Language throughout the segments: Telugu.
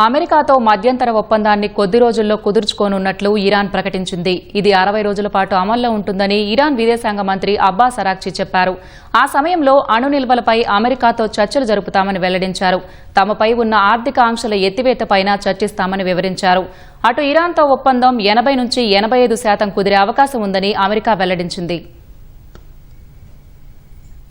అమెరికాతో మధ్యంతర ఒప్పందాన్ని కొద్ది రోజుల్లో కుదుర్చుకోనున్నట్లు ఇరాన్ ప్రకటించింది. ఇది 60 రోజుల పాటు అమల్లో ఉంటుందని ఇరాన్ విదేశాంగ మంత్రి అబ్బాస్ అరాగ్చి చెప్పారు. ఆ సమయంలో అణు నిల్వలపై అమెరికాతో చర్చలు జరుపుతామని వెల్లడించారు. తమపై ఉన్న ఆర్థిక ఆంక్షల ఎత్తివేతపైన చర్చిస్తామని వివరించారు. అటు ఇరాన్తో ఒప్పందం 80 నుంచి 85% కుదిరే అవకాశం ఉందని అమెరికా వెల్లడించింది.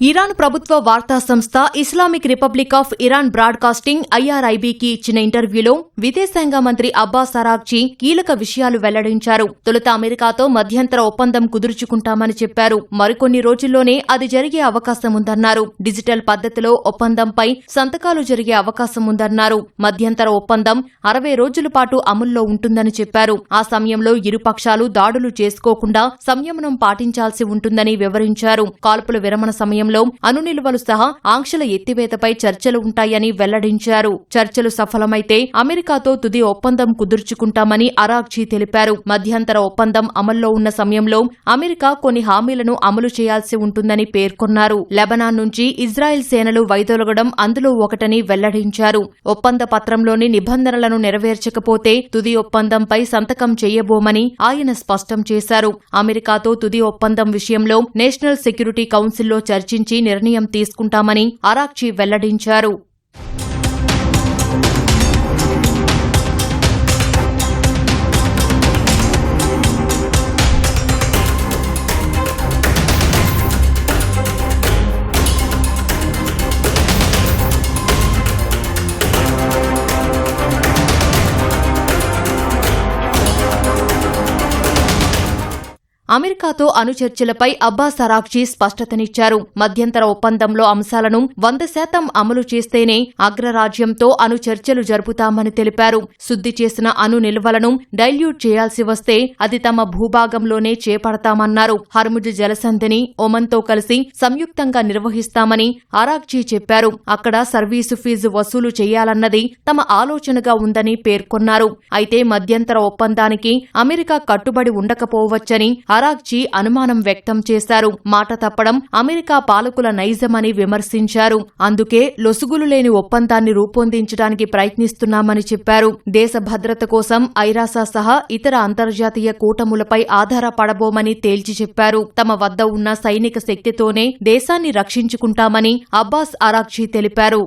ఇరాన్ ప్రభుత్వ వార్తా సంస్థ Islamic Republic of Iran broadcasting IRIBకి ఇచ్చిన ఇంటర్వ్యూలో విదేశాంగ మంత్రి అబ్బాస్ అరాగ్చి కీలక విషయాలు వెల్లడించారు. తొలుత అమెరికాతో మధ్యంతర ఒప్పందం కుదుర్చుకుంటామని చెప్పారు. మరికొన్ని రోజుల్లోనే అది జరిగే అవకాశం ఉందన్నారు. డిజిటల్ పద్ధతిలో ఒప్పందంపై సంతకాలు జరిగే అవకాశం ఉందన్నారు. మధ్యంతర ఒప్పందం 60 రోజుల పాటు అమల్లో ఉంటుందని చెప్పారు. ఆ సమయంలో ఇరుపక్షాలు దాడులు చేసుకోకుండా సంయమనం పాటించాల్సి ఉంటుందని వివరించారు. కాల్పుల విరమణ సమయంలో అణు నిల్వలు సహా ఆంక్షల ఎత్తివేతపై చర్చలు ఉంటాయని వెల్లడించారు. చర్చలు సఫలమైతే అమెరికాతో తుది ఒప్పందం కుదుర్చుకుంటామని అరాగ్చి తెలిపారు. మధ్యంతర ఒప్పందం అమల్లో ఉన్న సమయంలో అమెరికా కొన్ని హామీలను అమలు చేయాల్సి ఉంటుందని పేర్కొన్నారు. లెబనాన్ నుంచి ఇజ్రాయెల్ సేనలు వైదొలగడం అందులో ఒకటని వెల్లడించారు. ఒప్పంద పత్రంలోని నిబంధనలను నెరవేర్చకపోతే తుది ఒప్పందంపై సంతకం చేయబోమని ఆయన స్పష్టం చేశారు. అమెరికాతో తుది ఒప్పందం విషయంలో నేషనల్ సెక్యూరిటీ కౌన్సిల్లో చర్చించి నిర్ణయం తీసుకుంటామని అరాగ్చి వెల్లడించారు. అమెరికాతో అణు చర్చలపై అబ్బాస్ అరాగ్చి స్పష్టతనిచ్చారు. మధ్యంతర ఒప్పందంలో అంశాలను 100% అమలు చేస్తేనే అగ్రరాజ్యంతో అణు చర్చలు జరుపుతామని తెలిపారు. శుద్ది చేసిన అణు నిల్వలను డైల్యూట్ చేయాల్సి వస్తే అది తమ భూభాగంలోనే చేపడతామన్నారు. హర్ముజ్ జలసంధిని ఒమన్తో కలిసి సంయుక్తంగా నిర్వహిస్తామని అరాగ్చి చెప్పారు. అక్కడ సర్వీసు ఫీజు వసూలు చేయాలన్నది తమ ఆలోచనగా ఉందని పేర్కొన్నారు. అయితే మధ్యంతర ఒప్పందానికి అమెరికా కట్టుబడి ఉండకపోవచ్చని అరాగ్చి అనుమానం వ్యక్తం చేశారు. మాట తప్పడం అమెరికా పాలకుల నైజమని విమర్శించారు. అందుకే లొసుగులు లేని ఒప్పందాన్ని రూపొందించడానికి ప్రయత్నిస్తున్నామని చెప్పారు. దేశ భద్రత కోసం ఐరాసా సహా ఇతర అంతర్జాతీయ కూటములపై ఆధారపడబోమని తేల్చి చెప్పారు. తమ వద్ద ఉన్న సైనిక శక్తితోనే దేశాన్ని రక్షించుకుంటామని అబ్బాస్ అరాగ్చి తెలిపారు.